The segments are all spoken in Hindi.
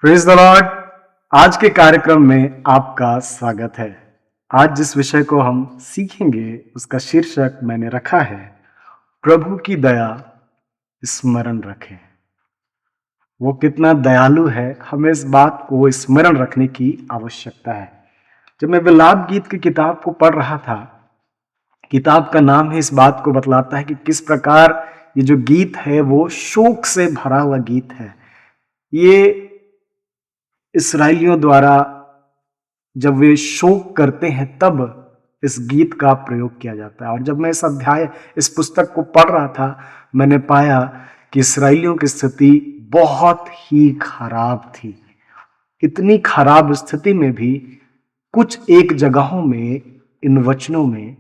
Praise the Lord. आज के कार्यक्रम में आपका स्वागत है। आज जिस विषय को हम सीखेंगे उसका शीर्षक मैंने रखा है, प्रभु की दया स्मरण रखें। वो कितना दयालु है, हमें इस बात को स्मरण रखने की आवश्यकता है। जब मैं विलाप गीत की किताब को पढ़ रहा था, किताब का नाम ही इस बात को बतलाता है कि किस प्रकार ये जो गीत है वो शोक से भरा हुआ गीत है। ये इस्राएलियों द्वारा जब वे शोक करते हैं तब इस गीत का प्रयोग किया जाता है। और जब मैं इस पुस्तक को पढ़ रहा था, मैंने पाया कि इस्राएलियों की स्थिति बहुत ही खराब थी। इतनी खराब स्थिति में भी कुछ एक जगहों में इन वचनों में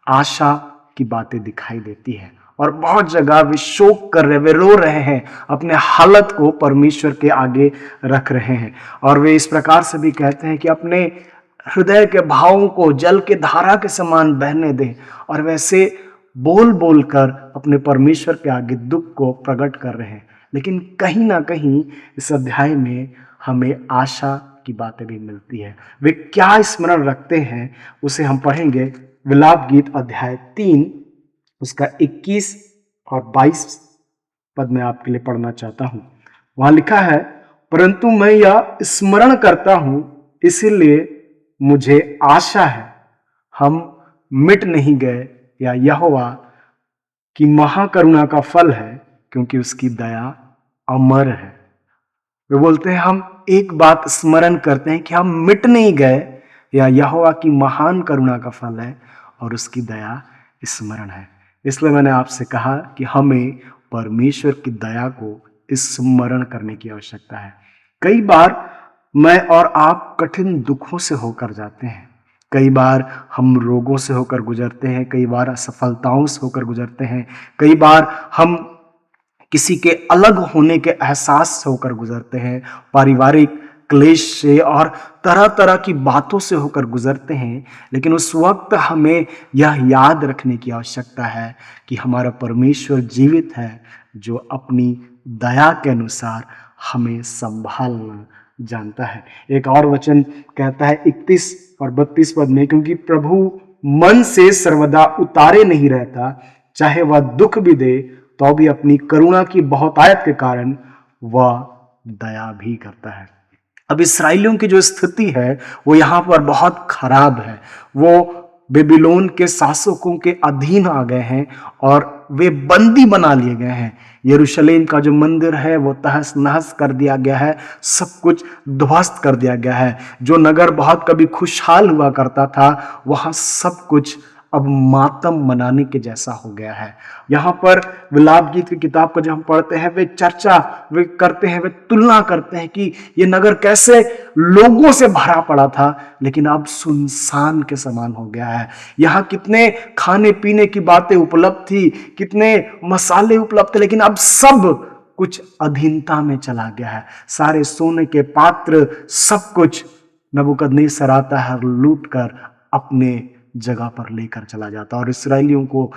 आशा की बातें दिखाई देती है और बहुत जगह वे शोक कर रहे, वे रो रहे हैं, अपने हालत को परमेश्वर के आगे रख रहे हैं। और वे इस प्रकार से भी कहते हैं कि अपने हृदय के भावों को जल के धारा के समान बहने दें, और वैसे बोल बोल कर अपने परमेश्वर के आगे दुख को प्रकट कर रहे हैं। लेकिन कहीं ना कहीं इस अध्याय में हमें आशा की बातें भी मिलती है। वे क्या स्मरण रखते हैं उसे हम पढ़ेंगे। विलाप गीत अध्याय 3 उसका 21 और 22 पद में आपके लिए पढ़ना चाहता हूं। वहां लिखा है, परंतु मैं यह स्मरण करता हूं, इसीलिए मुझे आशा है, हम मिट नहीं गए, या यहोवा की महाकरुणा का फल है, क्योंकि उसकी दया अमर है। वे बोलते हैं हम एक बात स्मरण करते हैं कि हम मिट नहीं गए, या यहोवा की महान करुणा का फल है और उसकी दया स्मरण है। इसलिए मैंने आपसे कहा कि हमें परमेश्वर की दया को स्मरण करने की आवश्यकता है। कई बार मैं और आप कठिन दुखों से होकर जाते हैं, कई बार हम रोगों से होकर गुजरते हैं, कई बार असफलताओं से होकर गुजरते हैं, कई बार हम किसी के अलग होने के एहसास से होकर गुजरते हैं, पारिवारिक क्लेश से और तरह तरह की बातों से होकर गुजरते हैं। लेकिन उस वक्त हमें यह याद रखने की आवश्यकता है कि हमारा परमेश्वर जीवित है, जो अपनी दया के अनुसार हमें संभालना जानता है। एक और वचन कहता है 31 और 32 पद में, क्योंकि प्रभु मन से सर्वदा उतारे नहीं रहता, चाहे वह दुख भी दे तो भी अपनी करुणा की बहुतायत के कारण वह दया भी करता है। अब इस्राएलियों की जो स्थिति है वो यहाँ पर बहुत खराब है। वो बेबीलोन के शासकों के अधीन आ गए हैं और वे बंदी बना लिए गए हैं। यरूशलेम का जो मंदिर है वो तहस नहस कर दिया गया है, सब कुछ ध्वस्त कर दिया गया है। जो नगर बहुत कभी खुशहाल हुआ करता था, वहां सब कुछ अब मातम मनाने के जैसा हो गया है। यहाँ पर विलाप गीत की किताब को जब हम पढ़ते हैं, वे करते हैं, वे तुलना करते हैं कि ये नगर कैसे लोगों से भरा पड़ा था, लेकिन अब सुनसान के समान हो गया है। यहाँ कितने खाने पीने की बातें उपलब्ध थी, कितने मसाले उपलब्ध थे, लेकिन अब सब कुछ अधीनता में चला गया है। सारे सोने के पात्र, सब कुछ नबूकदनेस्सर आता है, लूट कर अपने जगह पर लेकर चला जाता है और इसराइलियों को,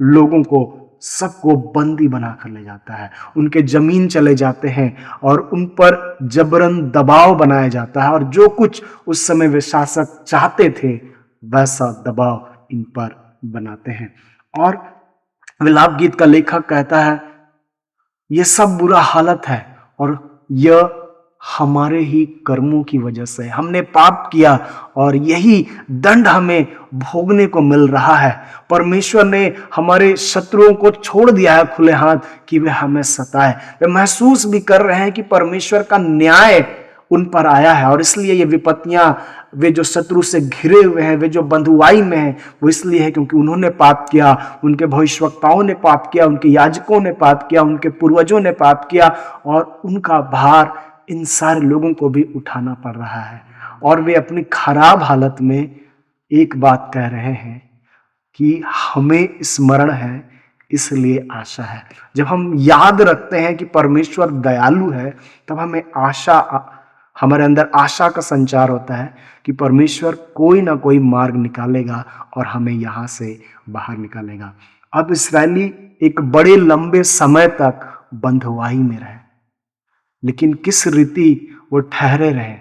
लोगों को, सबको बंदी बनाकर ले जाता है। उनके जमीन चले जाते हैं और उन पर जबरन दबाव बनाया जाता है, और जो कुछ उस समय वे शासक चाहते थे वैसा दबाव इन पर बनाते हैं। और विलाप गीत का लेखक कहता है, यह सब बुरा हालत है और यह हमारे ही कर्मों की वजह से, हमने पाप किया और यही दंड हमें भोगने को मिल रहा है। परमेश्वर ने हमारे शत्रुओं को छोड़ दिया है खुले हाथ कि वे हमें सताए। वे महसूस भी कर रहे हैं कि परमेश्वर का न्याय उन पर आया है, और इसलिए ये विपत्तियां, वे जो शत्रु से घिरे हुए हैं, वे जो बंधुआई में हैं, वो इसलिए है क्योंकि उन्होंने पाप किया, उनके भविष्यवक्ताओं ने पाप किया, उनके याजकों ने पाप किया, उनके पूर्वजों ने पाप किया, और उनका भार इन सारे लोगों को भी उठाना पड़ रहा है। और वे अपनी खराब हालत में एक बात कह रहे हैं कि हमें स्मरण है, इसलिए आशा है। जब हम याद रखते हैं कि परमेश्वर दयालु है, तब हमें हमारे अंदर आशा का संचार होता है कि परमेश्वर कोई ना कोई मार्ग निकालेगा और हमें यहां से बाहर निकालेगा। अब इस्राएली एक बड़े लंबे समय तक बंधुआई में रहे, लेकिन किस रीति वो ठहरे रहे।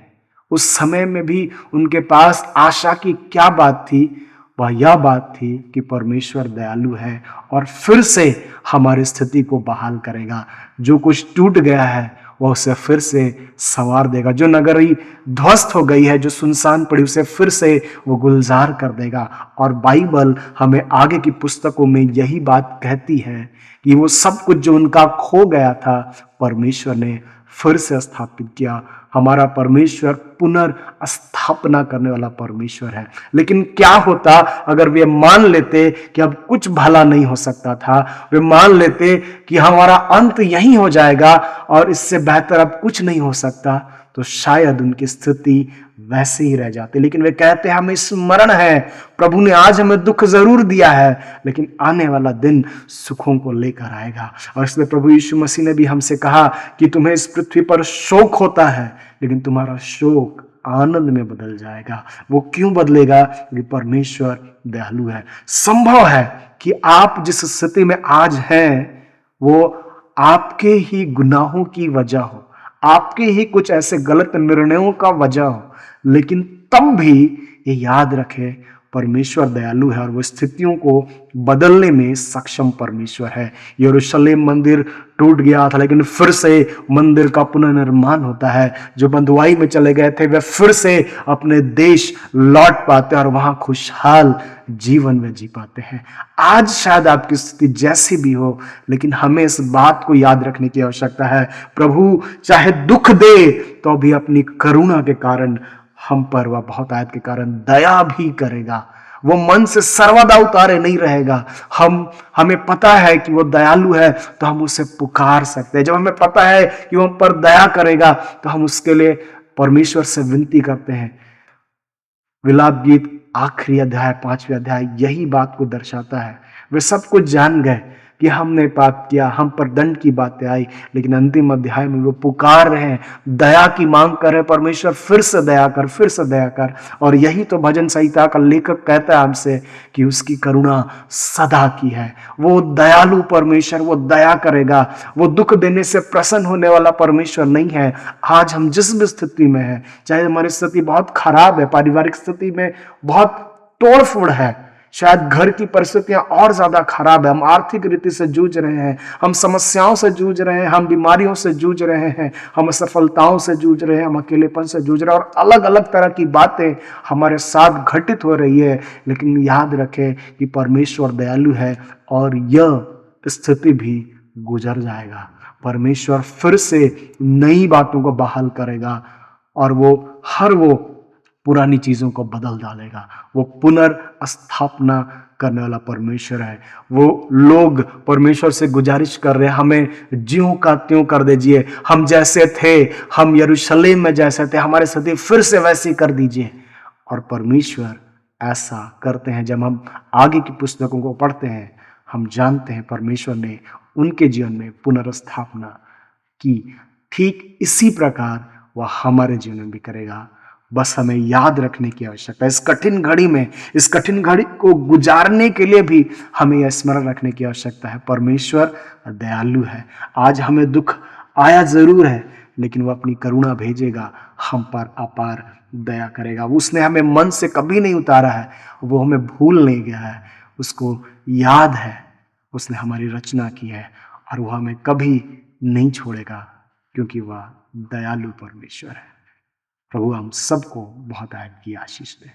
उस समय में भी उनके पास आशा की क्या बात थी? वह यह बात थी कि परमेश्वर दयालु है और फिर से हमारी स्थिति को बहाल करेगा। जो कुछ टूट गया है वह उसे फिर से संवार देगा। जो नगरी ध्वस्त हो गई है, जो सुनसान पड़ी, उसे फिर से वो गुलजार कर देगा। और बाइबल हमें आगे की पुस्तकों में यही बात कहती है कि वो सब कुछ जो उनका खो गया था परमेश्वर ने फिर से स्थापित किया। हमारा परमेश्वर पुनर्स्थापना करने वाला परमेश्वर है। लेकिन क्या होता अगर वे मान लेते कि अब कुछ भला नहीं हो सकता था, वे मान लेते कि हमारा अंत यही हो जाएगा और इससे बेहतर अब कुछ नहीं हो सकता, तो शायद उनकी स्थिति वैसे ही रह जाती। लेकिन वे कहते हैं हमें स्मरण है, प्रभु ने आज हमें दुख जरूर दिया है लेकिन आने वाला दिन सुखों को लेकर आएगा। और इसलिए प्रभु यीशु मसीह ने भी हमसे कहा कि तुम्हें इस पृथ्वी पर शोक होता है लेकिन तुम्हारा शोक आनंद में बदल जाएगा। वो क्यों बदलेगा? क्योंकि परमेश्वर दयालु है। संभव है कि आप जिस स्थिति में आज हैं वो आपके ही गुनाहों की वजह हो, आपके ही कुछ ऐसे गलत निर्णयों का वजह हो, लेकिन तब भी ये याद रखें परमेश्वर दयालु है और वो स्थितियों को बदलने में सक्षम परमेश्वर है। यरूशलेम मंदिर टूट गया था लेकिन फिर से मंदिर का पुनर्निर्माण होता है। जो बंधुआई में चले गए थे वे फिर से अपने देश लौट पाते हैं और वहां खुशहाल जीवन में जी पाते हैं। आज शायद आपकी स्थिति जैसी भी हो, लेकिन हमें इस बात को याद रखने की आवश्यकता है, प्रभु चाहे दुख दे तो भी अपनी करुणा के कारण हम पर, वह बहुत आयत के कारण दया भी करेगा। वो मन से सर्वदा उतारे नहीं रहेगा। हमें पता है कि वो दयालु है तो हम उसे पुकार सकते हैं। जब हमें पता है कि वो हम पर दया करेगा तो हम उसके लिए परमेश्वर से विनती करते हैं। विलाप गीत आखिरी अध्याय 5वें अध्याय यही बात को दर्शाता है। वे सब कुछ जान गए कि हमने पाप किया, हम पर दंड की बातें आई, लेकिन अंतिम अध्याय में वो पुकार रहे हैं, दया की मांग कर रहे, परमेश्वर फिर से दया कर, फिर से दया कर। और यही तो भजन संहिता का लेखक कहता है हमसे कि उसकी करुणा सदा की है। वो दयालु परमेश्वर, वो दया करेगा। वो दुख देने से प्रसन्न होने वाला परमेश्वर नहीं है। आज हम जिस भी स्थिति में है, चाहे हमारी स्थिति बहुत खराब है, पारिवारिक स्थिति में बहुत तोड़फोड़ है, शायद घर की परिस्थितियां और ज्यादा खराब है, हम आर्थिक रीति से जूझ रहे हैं, हम समस्याओं से जूझ रहे हैं, हम बीमारियों से जूझ रहे हैं, हम असफलताओं से जूझ रहे हैं, हम अकेलेपन से जूझ रहे हैं और अलग अलग तरह की बातें हमारे साथ घटित हो रही है। लेकिन याद रखें कि परमेश्वर दयालु है और यह स्थिति भी गुजर जाएगा। परमेश्वर फिर से नई बातों को बहाल करेगा और वो पुरानी चीजों को बदल डालेगा। वो पुनर्स्थापना करने वाला परमेश्वर है। वो लोग परमेश्वर से गुजारिश कर रहे हैं, हमें ज्यों का त्यों कर दीजिए, हम जैसे थे, हम यरूशलेम में जैसे थे, हमारी स्थिति फिर से वैसी कर दीजिए। और परमेश्वर ऐसा करते हैं। जब हम आगे की पुस्तकों को पढ़ते हैं हम जानते हैं परमेश्वर ने उनके जीवन में पुनर्स्थापना की। ठीक इसी प्रकार वह हमारे जीवन में भी करेगा। बस हमें याद रखने की आवश्यकता है। इस कठिन घड़ी में, इस कठिन घड़ी को गुजारने के लिए भी हमें यह स्मरण रखने की आवश्यकता है, परमेश्वर दयालु है। आज हमें दुख आया जरूर है लेकिन वह अपनी करुणा भेजेगा, हम पर अपार दया करेगा। उसने हमें मन से कभी नहीं उतारा है, वो हमें भूल नहीं गया है, उसको याद है, उसने हमारी रचना की है और वह हमें कभी नहीं छोड़ेगा क्योंकि वह दयालु परमेश्वर है। प्रभु हम सबको बहुत आयत की आशीष दे।